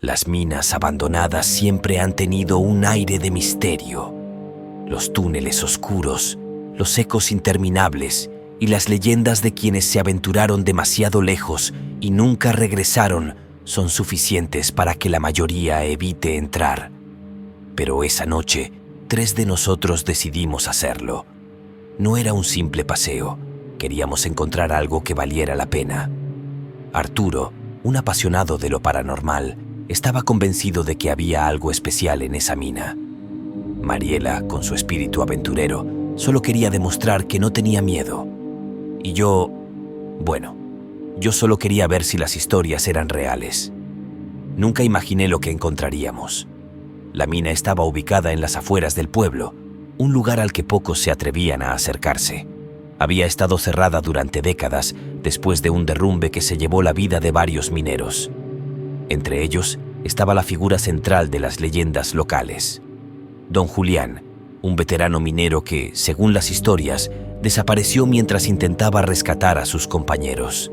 Las minas abandonadas siempre han tenido un aire de misterio. Los túneles oscuros, los ecos interminables y las leyendas de quienes se aventuraron demasiado lejos y nunca regresaron son suficientes para que la mayoría evite entrar. Pero esa noche, 3 de nosotros decidimos hacerlo. No era un simple paseo, queríamos encontrar algo que valiera la pena. Arturo, un apasionado de lo paranormal, estaba convencido de que había algo especial en esa mina. Mariela, con su espíritu aventurero, solo quería demostrar que no tenía miedo. Y yo solo quería ver si las historias eran reales. Nunca imaginé lo que encontraríamos. La mina estaba ubicada en las afueras del pueblo, un lugar al que pocos se atrevían a acercarse. Había estado cerrada durante décadas después de un derrumbe que se llevó la vida de varios mineros. Entre ellos estaba la figura central de las leyendas locales, Don Julián, un veterano minero que, según las historias, desapareció mientras intentaba rescatar a sus compañeros.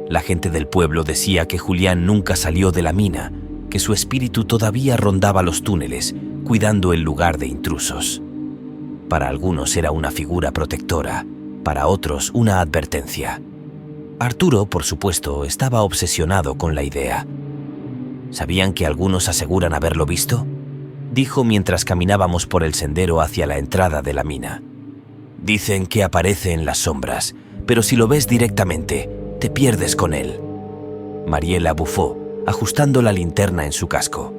La gente del pueblo decía que Julián nunca salió de la mina, que su espíritu todavía rondaba los túneles, cuidando el lugar de intrusos. Para algunos era una figura protectora, para otros una advertencia. Arturo, por supuesto, estaba obsesionado con la idea. ¿Sabían que algunos aseguran haberlo visto?, dijo mientras caminábamos por el sendero hacia la entrada de la mina. Dicen que aparece en las sombras, pero si lo ves directamente, te pierdes con él. Mariela bufó, ajustando la linterna en su casco.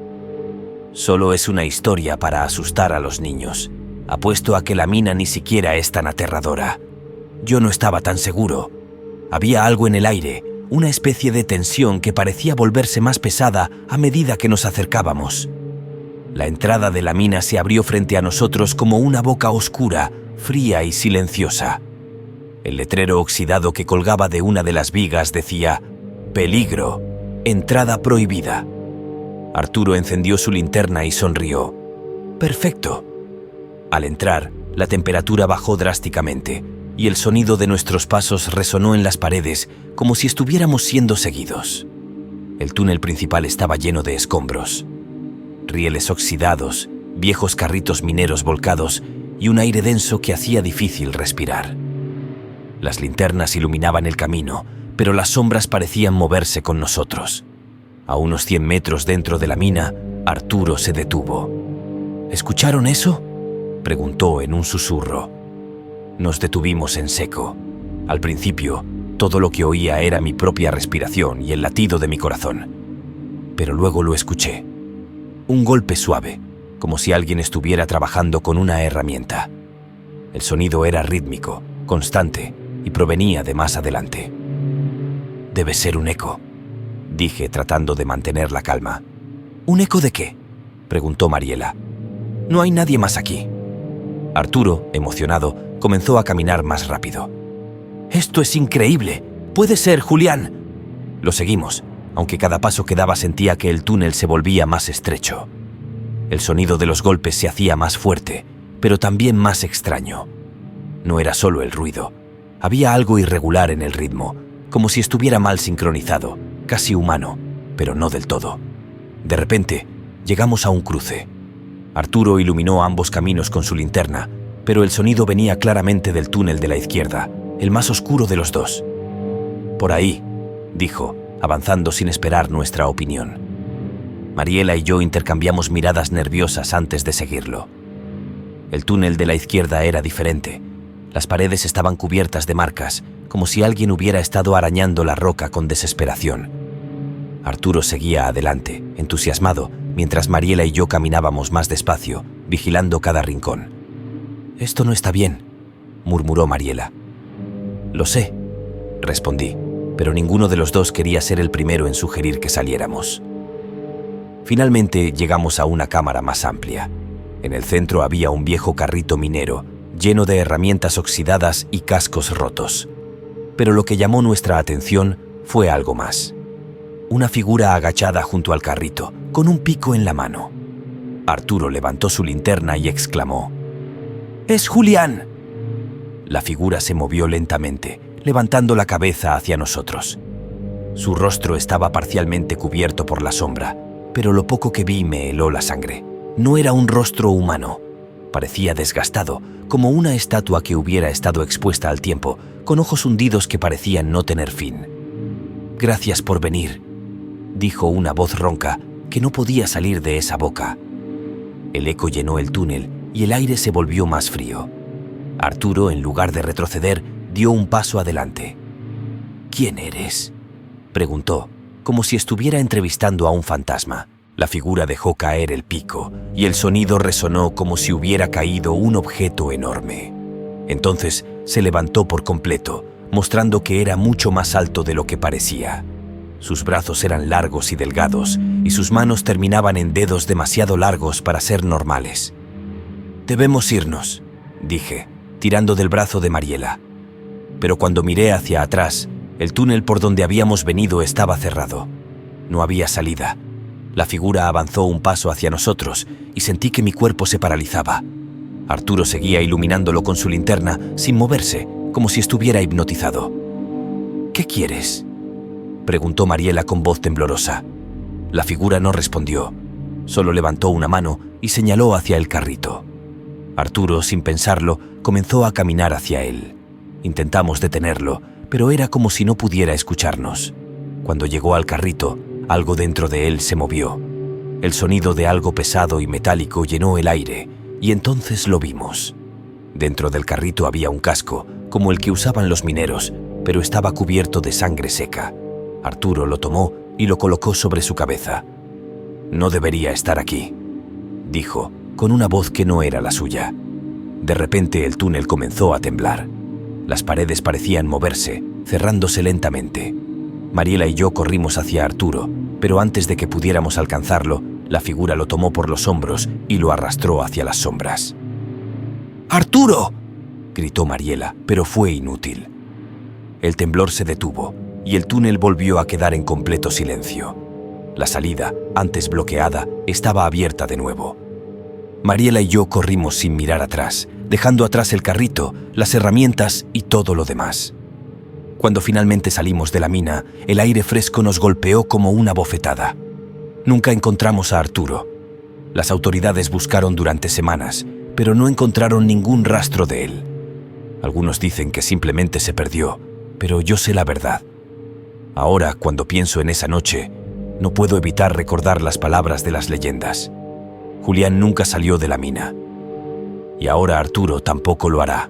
Solo es una historia para asustar a los niños. Apuesto a que la mina ni siquiera es tan aterradora. Yo no estaba tan seguro. Había algo en el aire, una especie de tensión que parecía volverse más pesada a medida que nos acercábamos. La entrada de la mina se abrió frente a nosotros como una boca oscura, fría y silenciosa. El letrero oxidado que colgaba de una de las vigas decía: «Peligro, entrada prohibida». Arturo encendió su linterna y sonrió. «Perfecto». Al entrar, la temperatura bajó drásticamente y el sonido de nuestros pasos resonó en las paredes como si estuviéramos siendo seguidos. El túnel principal estaba lleno de escombros. Rieles oxidados, viejos carritos mineros volcados y un aire denso que hacía difícil respirar. Las linternas iluminaban el camino, pero las sombras parecían moverse con nosotros. A unos 100 metros dentro de la mina, Arturo se detuvo. ¿Escucharon eso?, preguntó en un susurro. Nos detuvimos en seco. Al principio, todo lo que oía era mi propia respiración y el latido de mi corazón. Pero luego lo escuché. Un golpe suave, como si alguien estuviera trabajando con una herramienta. El sonido era rítmico, constante, y provenía de más adelante. «Debe ser un eco», dije tratando de mantener la calma. «¿Un eco de qué?», preguntó Mariela. «No hay nadie más aquí». Arturo, emocionado, comenzó a caminar más rápido. «¡Esto es increíble! ¡Puede ser, Julián!». Lo seguimos, aunque cada paso que daba sentía que el túnel se volvía más estrecho. El sonido de los golpes se hacía más fuerte, pero también más extraño. No era solo el ruido. Había algo irregular en el ritmo, como si estuviera mal sincronizado, casi humano, pero no del todo. De repente, llegamos a un cruce. Arturo iluminó ambos caminos con su linterna, pero el sonido venía claramente del túnel de la izquierda, el más oscuro de los dos. «Por ahí», dijo, avanzando sin esperar nuestra opinión. Mariela y yo intercambiamos miradas nerviosas antes de seguirlo. El túnel de la izquierda era diferente. Las paredes estaban cubiertas de marcas, como si alguien hubiera estado arañando la roca con desesperación. Arturo seguía adelante, entusiasmado, mientras Mariela y yo caminábamos más despacio, vigilando cada rincón. «Esto no está bien», murmuró Mariela. «Lo sé», respondí, pero ninguno de los dos quería ser el primero en sugerir que saliéramos. Finalmente llegamos a una cámara más amplia. En el centro había un viejo carrito minero, lleno de herramientas oxidadas y cascos rotos. Pero lo que llamó nuestra atención fue algo más. Una figura agachada junto al carrito, con un pico en la mano. Arturo levantó su linterna y exclamó: «¡Es Julián!». La figura se movió lentamente, levantando la cabeza hacia nosotros. Su rostro estaba parcialmente cubierto por la sombra, pero lo poco que vi me heló la sangre. No era un rostro humano. Parecía desgastado, como una estatua que hubiera estado expuesta al tiempo, con ojos hundidos que parecían no tener fin. «Gracias por venir», dijo una voz ronca que no podía salir de esa boca. El eco llenó el túnel y el aire se volvió más frío. Arturo, en lugar de retroceder, dio un paso adelante. «¿Quién eres?», preguntó, como si estuviera entrevistando a un fantasma. La figura dejó caer el pico y el sonido resonó como si hubiera caído un objeto enorme. Entonces se levantó por completo, mostrando que era mucho más alto de lo que parecía. Sus brazos eran largos y delgados, y sus manos terminaban en dedos demasiado largos para ser normales. «Debemos irnos», dije, tirando del brazo de Mariela. Pero cuando miré hacia atrás, el túnel por donde habíamos venido estaba cerrado. No había salida. La figura avanzó un paso hacia nosotros y sentí que mi cuerpo se paralizaba. Arturo seguía iluminándolo con su linterna sin moverse, como si estuviera hipnotizado. «¿Qué quieres?», preguntó Mariela con voz temblorosa. La figura no respondió. Solo levantó una mano y señaló hacia el carrito. Arturo, sin pensarlo, comenzó a caminar hacia él. Intentamos detenerlo, pero era como si no pudiera escucharnos. Cuando llegó al carrito, algo dentro de él se movió. El sonido de algo pesado y metálico llenó el aire, y entonces lo vimos. Dentro del carrito había un casco, como el que usaban los mineros, pero estaba cubierto de sangre seca. Arturo lo tomó y lo colocó sobre su cabeza. «No debería estar aquí», dijo, con una voz que no era la suya. De repente el túnel comenzó a temblar. Las paredes parecían moverse, cerrándose lentamente. Mariela y yo corrimos hacia Arturo, pero antes de que pudiéramos alcanzarlo, la figura lo tomó por los hombros y lo arrastró hacia las sombras. «¡Arturo!», gritó Mariela, pero fue inútil. El temblor se detuvo y el túnel volvió a quedar en completo silencio. La salida, antes bloqueada, estaba abierta de nuevo. Mariela y yo corrimos sin mirar atrás, dejando atrás el carrito, las herramientas y todo lo demás. Cuando finalmente salimos de la mina, el aire fresco nos golpeó como una bofetada. Nunca encontramos a Arturo. Las autoridades buscaron durante semanas, pero no encontraron ningún rastro de él. Algunos dicen que simplemente se perdió, pero yo sé la verdad. Ahora, cuando pienso en esa noche, no puedo evitar recordar las palabras de las leyendas. Julián nunca salió de la mina. Y ahora Arturo tampoco lo hará.